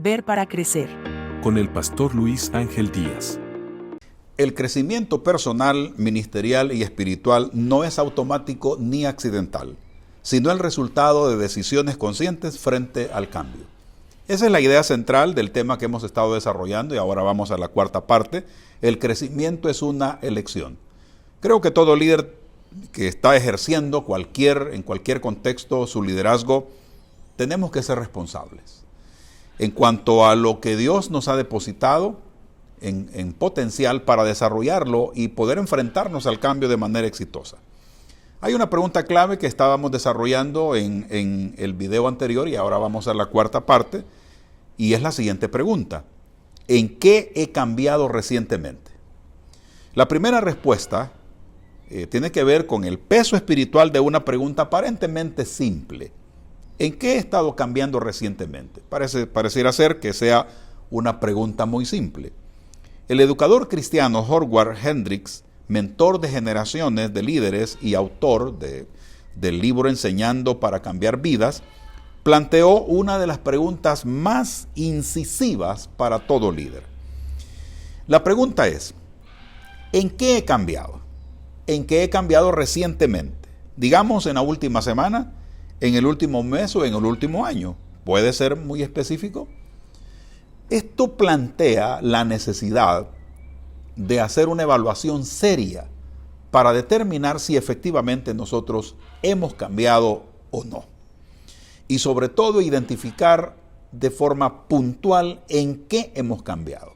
Ver para crecer. Con el pastor Luis Ángel Díaz. El crecimiento personal, ministerial y espiritual no es automático ni accidental, sino el resultado de decisiones conscientes frente al cambio. Esa es la idea central del tema que hemos estado desarrollando y ahora vamos a la cuarta parte. El crecimiento es una elección. Creo que todo líder que está ejerciendo en cualquier contexto su liderazgo, tenemos que ser responsables. En cuanto a lo que Dios nos ha depositado en potencial para desarrollarlo y poder enfrentarnos al cambio de manera exitosa. Hay una pregunta clave que estábamos desarrollando en el video anterior y ahora vamos a la cuarta parte y es la siguiente pregunta. ¿En qué he cambiado recientemente? La primera respuesta tiene que ver con el peso espiritual de una pregunta aparentemente simple. ¿En qué he estado cambiando recientemente? Pareciera ser que sea una pregunta muy simple. El educador cristiano Howard Hendricks, mentor de generaciones de líderes y autor del libro Enseñando para Cambiar Vidas, planteó una de las preguntas más incisivas para todo líder. La pregunta es, ¿en qué he cambiado? ¿En qué he cambiado recientemente? Digamos en la última semana, en el último mes o en el último año. ¿Puede ser muy específico? Esto plantea la necesidad de hacer una evaluación seria para determinar si efectivamente nosotros hemos cambiado o no. Y sobre todo identificar de forma puntual en qué hemos cambiado.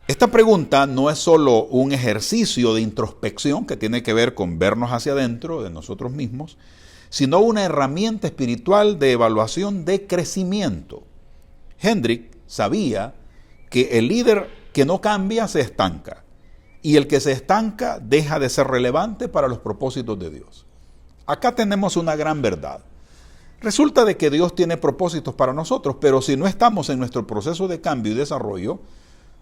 Esta pregunta no es solo un ejercicio de introspección que tiene que ver con vernos hacia adentro de nosotros mismos, sino una herramienta espiritual de evaluación de crecimiento. Hendrick sabía que el líder que no cambia se estanca y el que se estanca deja de ser relevante para los propósitos de Dios. Acá tenemos una gran verdad. Resulta de que Dios tiene propósitos para nosotros, pero si no estamos en nuestro proceso de cambio y desarrollo,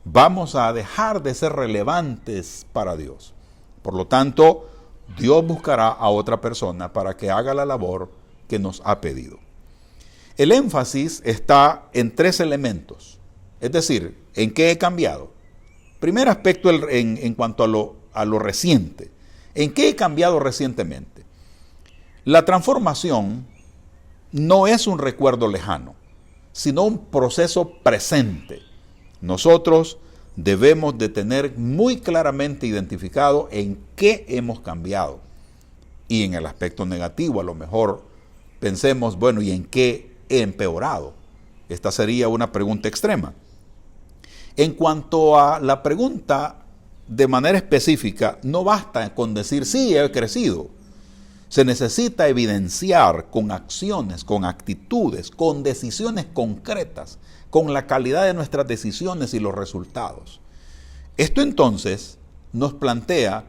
vamos a dejar de ser relevantes para Dios. Por lo tanto, Dios buscará a otra persona para que haga la labor que nos ha pedido. El énfasis está en tres elementos, es decir, ¿en qué he cambiado? Primer aspecto en cuanto a lo reciente. ¿En qué he cambiado recientemente? La transformación no es un recuerdo lejano, sino un proceso presente. Nosotros debemos de tener muy claramente identificado en qué hemos cambiado. Y en el aspecto negativo, a lo mejor pensemos, bueno, ¿y en qué he empeorado? Esta sería una pregunta extrema. En cuanto a la pregunta de manera específica, no basta con decir, sí, he crecido. Se necesita evidenciar con acciones, con actitudes, con decisiones concretas, con la calidad de nuestras decisiones y los resultados. Esto entonces nos plantea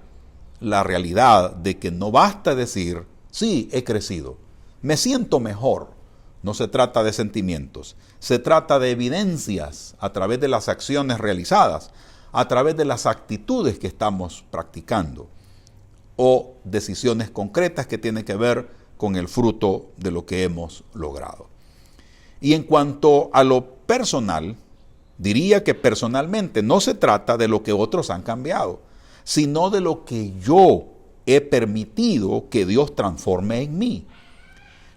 la realidad de que no basta decir, sí, he crecido, me siento mejor. No se trata de sentimientos, se trata de evidencias a través de las acciones realizadas, a través de las actitudes que estamos practicando o decisiones concretas que tienen que ver con el fruto de lo que hemos logrado. Y en cuanto a lo personal, diría que personalmente no se trata de lo que otros han cambiado, sino de lo que yo he permitido que Dios transforme en mí.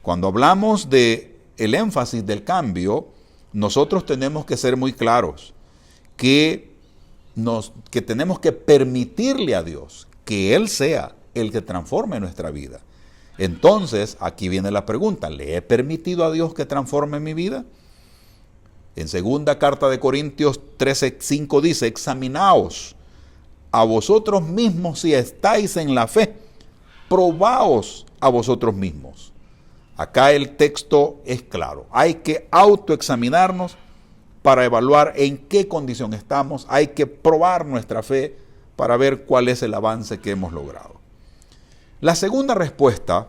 Cuando hablamos de el énfasis del cambio, nosotros tenemos que ser muy claros que tenemos que permitirle a Dios que Él sea el que transforme nuestra vida. Entonces, aquí viene la pregunta, ¿le he permitido a Dios que transforme mi vida? En segunda carta de Corintios 13:5 dice, examinaos a vosotros mismos si estáis en la fe, probaos a vosotros mismos. Acá el texto es claro, hay que autoexaminarnos para evaluar en qué condición estamos, hay que probar nuestra fe para ver cuál es el avance que hemos logrado. La segunda respuesta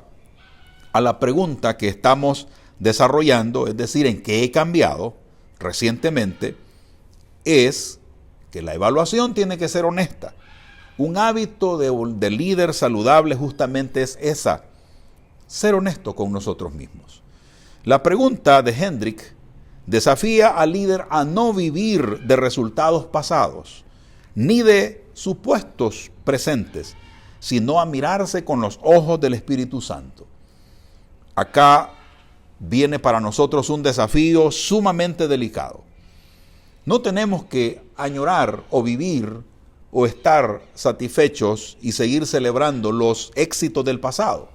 a la pregunta que estamos desarrollando, es decir, en qué he cambiado recientemente, es que la evaluación tiene que ser honesta. Un hábito de líder saludable justamente es esa, ser honesto con nosotros mismos. La pregunta de Hendrick Desafía al líder a no vivir de resultados pasados, ni de supuestos presentes, sino a mirarse con los ojos del Espíritu Santo. Acá viene para nosotros un desafío sumamente delicado. No tenemos que añorar o vivir o estar satisfechos y seguir celebrando los éxitos del pasado.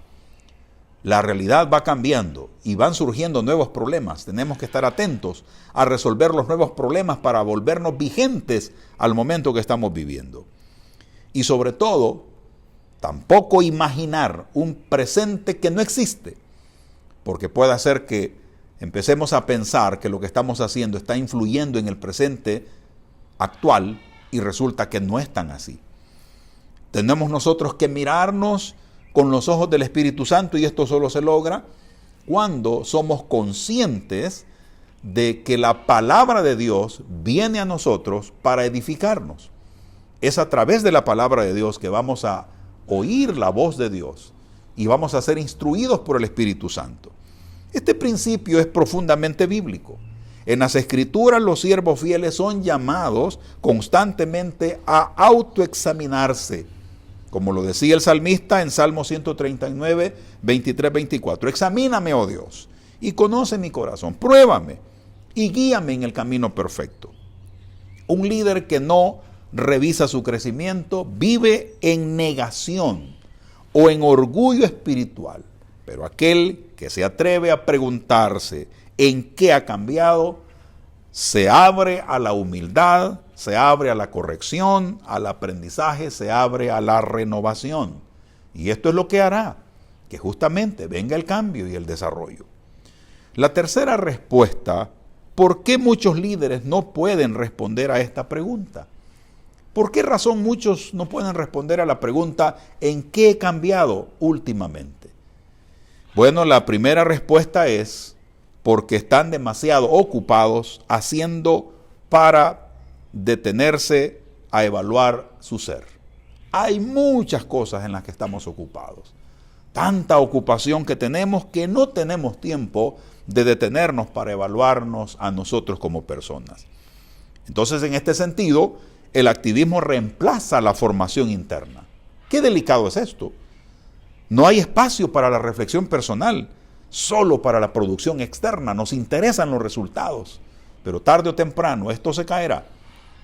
La realidad va cambiando y van surgiendo nuevos problemas. Tenemos que estar atentos a resolver los nuevos problemas para volvernos vigentes al momento que estamos viviendo. Y sobre todo, tampoco imaginar un presente que no existe, porque puede ser que empecemos a pensar que lo que estamos haciendo está influyendo en el presente actual y resulta que no es tan así. Tenemos nosotros que mirarnos con los ojos del Espíritu Santo y esto solo se logra cuando somos conscientes de que la palabra de Dios viene a nosotros para edificarnos. Es a través de la palabra de Dios que vamos a oír la voz de Dios y vamos a ser instruidos por el Espíritu Santo. Este principio es profundamente bíblico. En las Escrituras los siervos fieles son llamados constantemente a autoexaminarse, como lo decía el salmista en Salmo 139, 23, 24. Examíname, oh Dios, y conoce mi corazón, pruébame y guíame en el camino perfecto. Un líder que no revisa su crecimiento vive en negación o en orgullo espiritual, pero aquel que se atreve a preguntarse en qué ha cambiado, se abre a la humildad, se abre a la corrección, al aprendizaje, se abre a la renovación. Y esto es lo que hará que justamente venga el cambio y el desarrollo. La tercera respuesta, ¿por qué muchos líderes no pueden responder a esta pregunta? ¿Por qué razón muchos no pueden responder a la pregunta ¿en qué he cambiado últimamente? Bueno, la primera respuesta es porque están demasiado ocupados haciendo para detenerse a evaluar su ser. Hay muchas cosas en las que estamos ocupados. Tanta ocupación que tenemos que no tenemos tiempo de detenernos para evaluarnos a nosotros como personas. Entonces, en este sentido, el activismo reemplaza la formación interna. Qué delicado es esto. No hay espacio para la reflexión personal, solo para la producción externa. Nos interesan los resultados, pero tarde o temprano esto se caerá.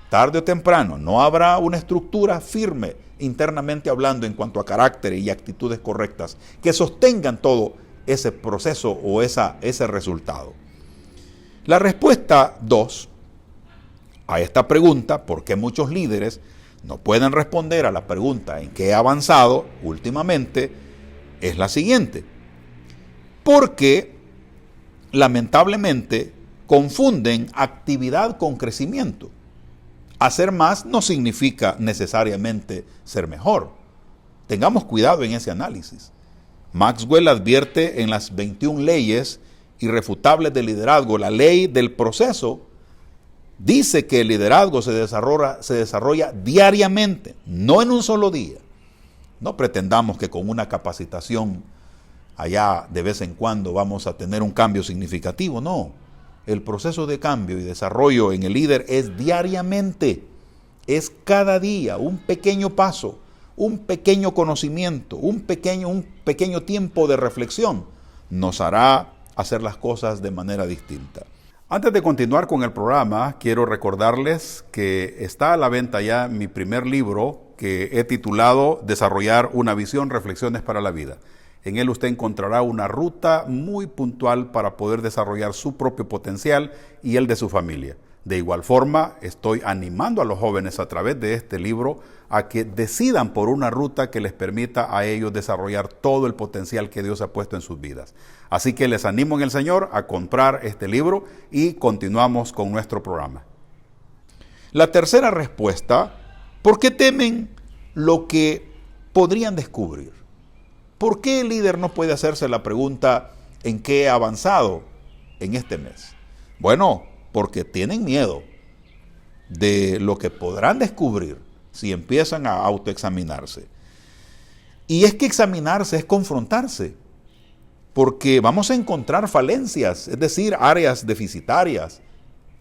Tarde o temprano no habrá una estructura firme internamente hablando en cuanto a carácter y actitudes correctas que sostengan todo ese proceso o ese resultado. La respuesta 2 a esta pregunta, ¿por qué muchos líderes no pueden responder a la pregunta en qué he avanzado últimamente?, es la siguiente. Porque lamentablemente confunden actividad con crecimiento. Hacer más no significa necesariamente ser mejor. Tengamos cuidado en ese análisis. Maxwell advierte en las 21 leyes irrefutables del liderazgo, la ley del proceso, dice que el liderazgo se desarrolla diariamente, no en un solo día. No pretendamos que con una capacitación allá de vez en cuando vamos a tener un cambio significativo, no. El proceso de cambio y desarrollo en el líder es diariamente, es cada día, un pequeño paso, un pequeño conocimiento, un pequeño tiempo de reflexión nos hará hacer las cosas de manera distinta. Antes de continuar con el programa, quiero recordarles que está a la venta ya mi primer libro que he titulado Desarrollar una visión, reflexiones para la vida. En él usted encontrará una ruta muy puntual para poder desarrollar su propio potencial y el de su familia. De igual forma, estoy animando a los jóvenes a través de este libro a que decidan por una ruta que les permita a ellos desarrollar todo el potencial que Dios ha puesto en sus vidas. Así que les animo en el Señor a comprar este libro y continuamos con nuestro programa. La tercera respuesta, ¿por qué temen lo que podrían descubrir? ¿Por qué el líder no puede hacerse la pregunta en qué he avanzado en este mes? Bueno, porque tienen miedo de lo que podrán descubrir si empiezan a autoexaminarse. Y es que examinarse es confrontarse. porque vamos a encontrar falencias, es decir, áreas deficitarias,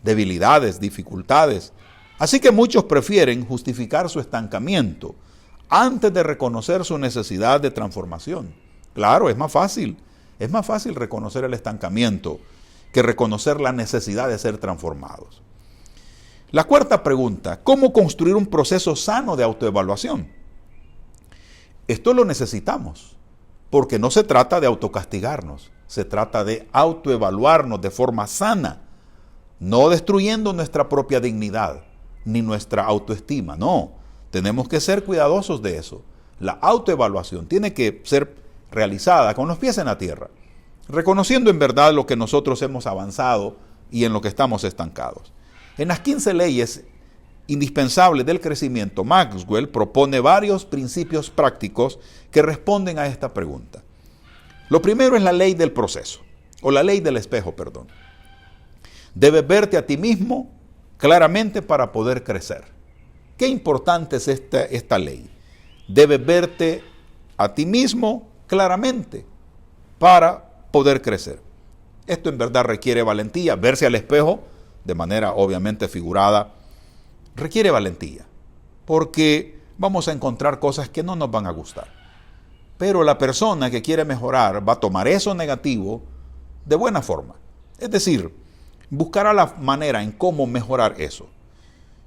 debilidades, dificultades. Así que muchos prefieren justificar su estancamiento antes de reconocer su necesidad de transformación. Claro, es más fácil reconocer el estancamiento que reconocer la necesidad de ser transformados. La cuarta pregunta, ¿cómo construir un proceso sano de autoevaluación? Esto lo necesitamos, porque no se trata de autocastigarnos, se trata de autoevaluarnos de forma sana, no destruyendo nuestra propia dignidad ni nuestra autoestima, no. Tenemos que ser cuidadosos de eso. La autoevaluación tiene que ser realizada con los pies en la tierra, reconociendo en verdad lo que nosotros hemos avanzado y en lo que estamos estancados. En las 15 leyes indispensables del crecimiento, Maxwell propone varios principios prácticos que responden a esta pregunta. Lo primero es la ley del proceso, o la ley del espejo, perdón. Debes verte a ti mismo claramente para poder crecer. Qué importante es esta ley. Debes verte a ti mismo claramente para poder crecer. Esto en verdad requiere valentía. Verse al espejo, de manera obviamente figurada, requiere valentía, porque vamos a encontrar cosas que no nos van a gustar. Pero la persona que quiere mejorar va a tomar eso negativo de buena forma. Es decir, buscará la manera en cómo mejorar eso.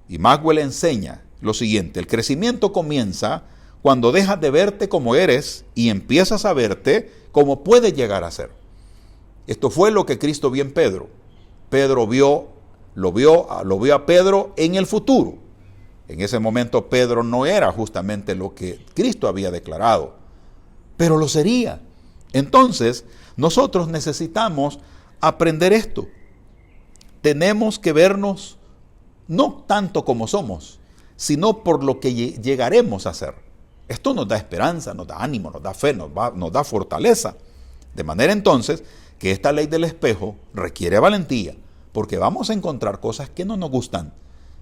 Y Maxwell enseña lo siguiente: el crecimiento comienza cuando dejas de verte como eres y empiezas a verte como puedes llegar a ser. Esto fue lo que Cristo vio en Pedro. Pedro lo vio a Pedro en el futuro. En ese momento Pedro no era justamente lo que Cristo había declarado, pero lo sería. Entonces, nosotros necesitamos aprender esto. Tenemos que vernos no tanto como somos, sino por lo que llegaremos a ser. Esto nos da esperanza, nos da ánimo, nos da fe, nos da fortaleza. De manera entonces que esta ley del espejo requiere valentía, porque vamos a encontrar cosas que no nos gustan.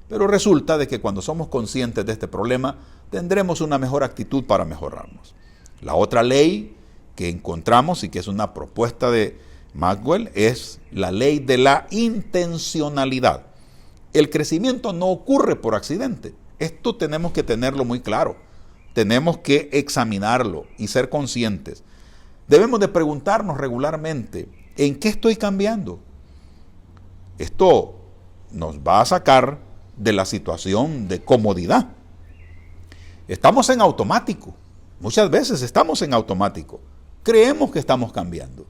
Pero resulta de que cuando somos conscientes de este problema, tendremos una mejor actitud para mejorarnos. La otra ley que encontramos y que es una propuesta de Maxwell es la ley de la intencionalidad. El crecimiento no ocurre por accidente. Esto tenemos que tenerlo muy claro. Tenemos que examinarlo y ser conscientes. Debemos de preguntarnos regularmente, ¿en qué estoy cambiando? Esto nos va a sacar de la situación de comodidad. Estamos en automático. Muchas veces estamos en automático. Creemos que estamos cambiando.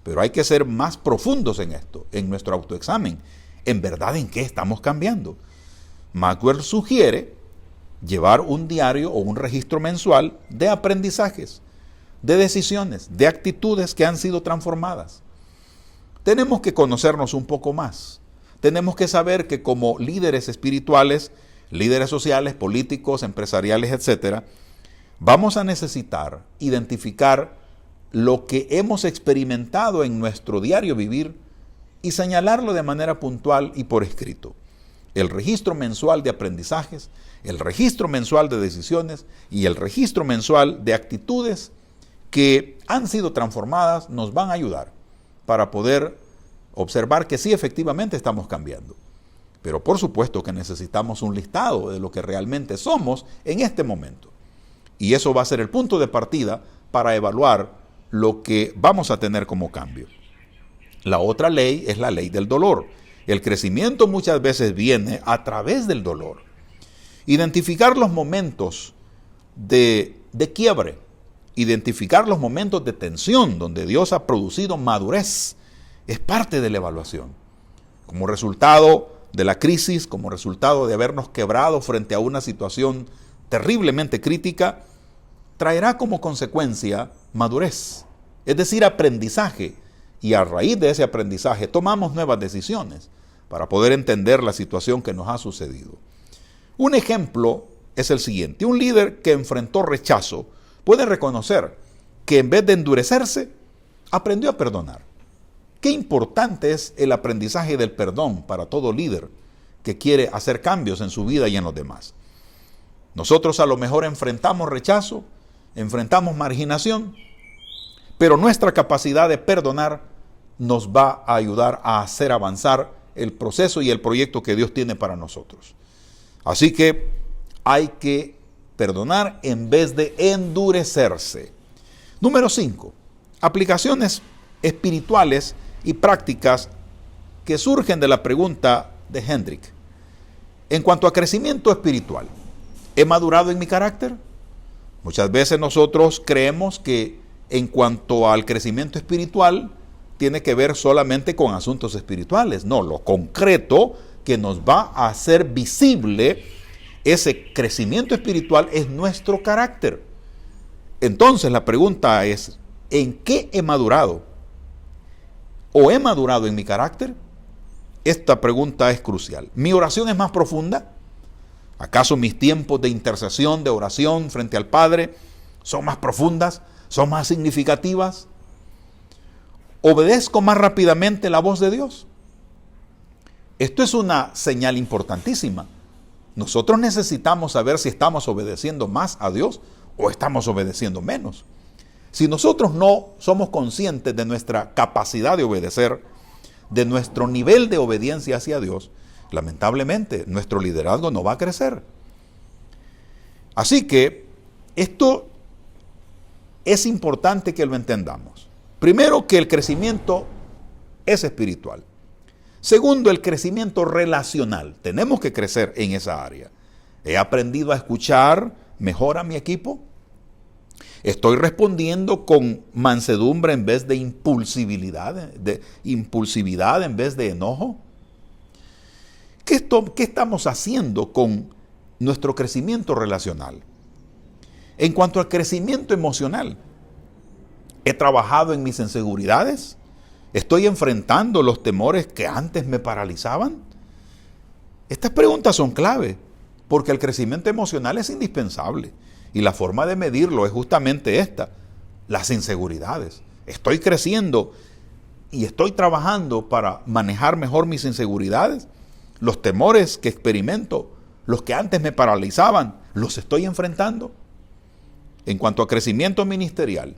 Pero hay que ser más profundos en esto, en nuestro autoexamen. ¿En verdad en qué estamos cambiando? Maxwell sugiere llevar un diario o un registro mensual de aprendizajes, de decisiones, de actitudes que han sido transformadas. Tenemos que conocernos un poco más. Tenemos que saber que como líderes espirituales, líderes sociales, políticos, empresariales, etc., vamos a necesitar identificar lo que hemos experimentado en nuestro diario vivir y señalarlo de manera puntual y por escrito. El registro mensual de aprendizajes, el registro mensual de decisiones y el registro mensual de actitudes que han sido transformadas nos van a ayudar para poder observar que sí, efectivamente estamos cambiando. Pero por supuesto que necesitamos un listado de lo que realmente somos en este momento. Y eso va a ser el punto de partida para evaluar lo que vamos a tener como cambio. La otra ley es la ley del dolor. El crecimiento muchas veces viene a través del dolor. Identificar los momentos de quiebre, identificar los momentos de tensión donde Dios ha producido madurez, es parte de la evaluación. Como resultado de la crisis, como resultado de habernos quebrado frente a una situación terriblemente crítica, traerá como consecuencia madurez, es decir, aprendizaje. Y a raíz de ese aprendizaje tomamos nuevas decisiones para poder entender la situación que nos ha sucedido. Un ejemplo es el siguiente: un líder que enfrentó rechazo puede reconocer que en vez de endurecerse, aprendió a perdonar. Qué importante es el aprendizaje del perdón para todo líder que quiere hacer cambios en su vida y en los demás. Nosotros a lo mejor enfrentamos rechazo, enfrentamos marginación, Pero nuestra capacidad de perdonar nos va a ayudar a hacer avanzar el proceso y el proyecto que Dios tiene para nosotros. Así que hay que perdonar en vez de endurecerse. Número 5. Aplicaciones espirituales y prácticas que surgen de la pregunta de Hendrik. En cuanto a crecimiento espiritual, ¿he madurado en mi carácter? Muchas veces nosotros creemos que en cuanto al crecimiento espiritual tiene que ver solamente con asuntos espirituales. No, lo concreto que nos va a hacer visible ese crecimiento espiritual es nuestro carácter. Entonces la pregunta es, ¿en qué he madurado? ¿O he madurado en mi carácter? Esta pregunta es crucial. ¿Mi oración es más profunda? ¿Acaso mis tiempos de intercesión, de oración frente al Padre son más profundas? ¿Son más significativas? ¿Obedezco más rápidamente la voz de Dios? Esto es una señal importantísima. Nosotros necesitamos saber si estamos obedeciendo más a Dios o estamos obedeciendo menos. Si nosotros no somos conscientes de nuestra capacidad de obedecer, de nuestro nivel de obediencia hacia Dios, lamentablemente nuestro liderazgo no va a crecer. Así que esto es importante que lo entendamos. Primero, que el crecimiento es espiritual. Segundo, el crecimiento relacional. Tenemos que crecer en esa área. ¿He aprendido a escuchar mejor a mi equipo? ¿Estoy respondiendo con mansedumbre en vez de impulsividad en vez de enojo? ¿Qué estamos haciendo con nuestro crecimiento relacional? En cuanto al crecimiento emocional, ¿he trabajado en mis inseguridades? ¿Estoy enfrentando los temores que antes me paralizaban? Estas preguntas son clave, porque el crecimiento emocional es indispensable. Y la forma de medirlo es justamente esta, las inseguridades. Estoy creciendo y estoy trabajando para manejar mejor mis inseguridades. Los temores que experimento, los que antes me paralizaban, ¿los estoy enfrentando? En cuanto a crecimiento ministerial,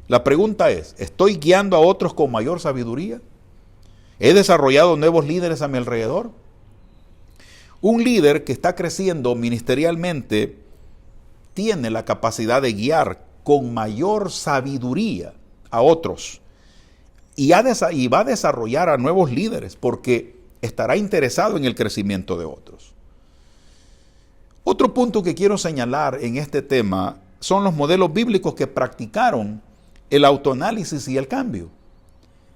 la pregunta es, ¿estoy guiando a otros con mayor sabiduría? ¿He desarrollado nuevos líderes a mi alrededor? Un líder que está creciendo ministerialmente tiene la capacidad de guiar con mayor sabiduría a otros y va a desarrollar a nuevos líderes porque estará interesado en el crecimiento de otros. Otro punto que quiero señalar en este tema son los modelos bíblicos que practicaron el autoanálisis y el cambio.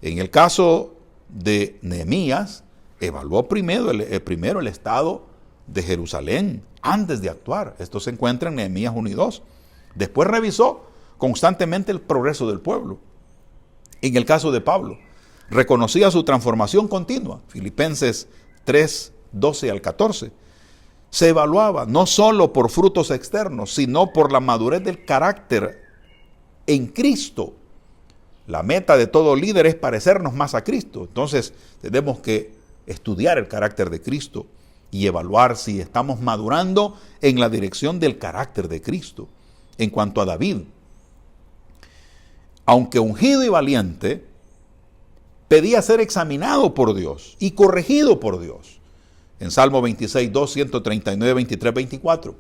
En el caso de Nehemías, evaluó primero el estado de Jerusalén antes de actuar. Esto se encuentra en Nehemías 1 y 2. Después revisó constantemente el progreso del pueblo. En el caso de Pablo, reconocía su transformación continua. Filipenses 3, 12 al 14. Se evaluaba no solo por frutos externos, sino por la madurez del carácter en Cristo. La meta de todo líder es parecernos más a Cristo. Entonces tenemos que estudiar el carácter de Cristo y evaluar si estamos madurando en la dirección del carácter de Cristo. En cuanto a David, aunque ungido y valiente, pedía ser examinado por Dios y corregido por Dios. En Salmo 26, 2, 139, 23, 24.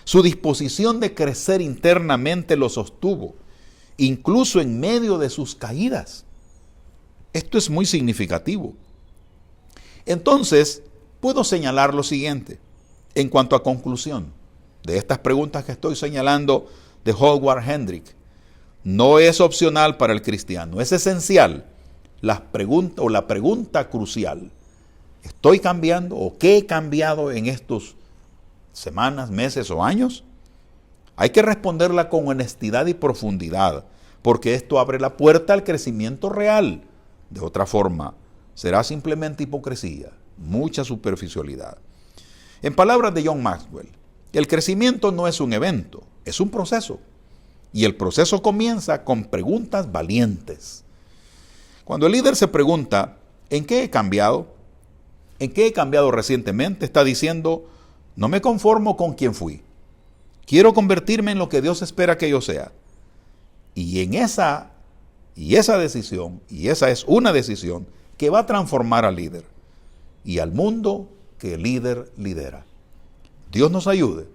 Su disposición de crecer internamente lo sostuvo, incluso en medio de sus caídas. Esto es muy significativo. Entonces, puedo señalar lo siguiente, en cuanto a conclusión de estas preguntas que estoy señalando de Howard Hendrik. No es opcional para el cristiano, es esencial. La pregunta crucial, ¿estoy cambiando o qué he cambiado en estos semanas, meses o años? Hay que responderla con honestidad y profundidad, porque esto abre la puerta al crecimiento real. De otra forma, será simplemente hipocresía, mucha superficialidad. En palabras de John Maxwell, el crecimiento no es un evento, es un proceso. Y el proceso comienza con preguntas valientes. Cuando el líder se pregunta, ¿en qué he cambiado? ¿En qué he cambiado recientemente? Está diciendo, no me conformo con quien fui. Quiero convertirme en lo que Dios espera que yo sea. Y esa decisión, y esa es una decisión que va a transformar al líder y al mundo que el líder lidera. Dios nos ayude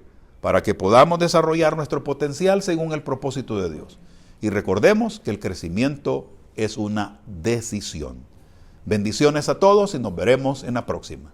para que podamos desarrollar nuestro potencial según el propósito de Dios. Y recordemos que el crecimiento es una decisión. Bendiciones a todos y nos veremos en la próxima.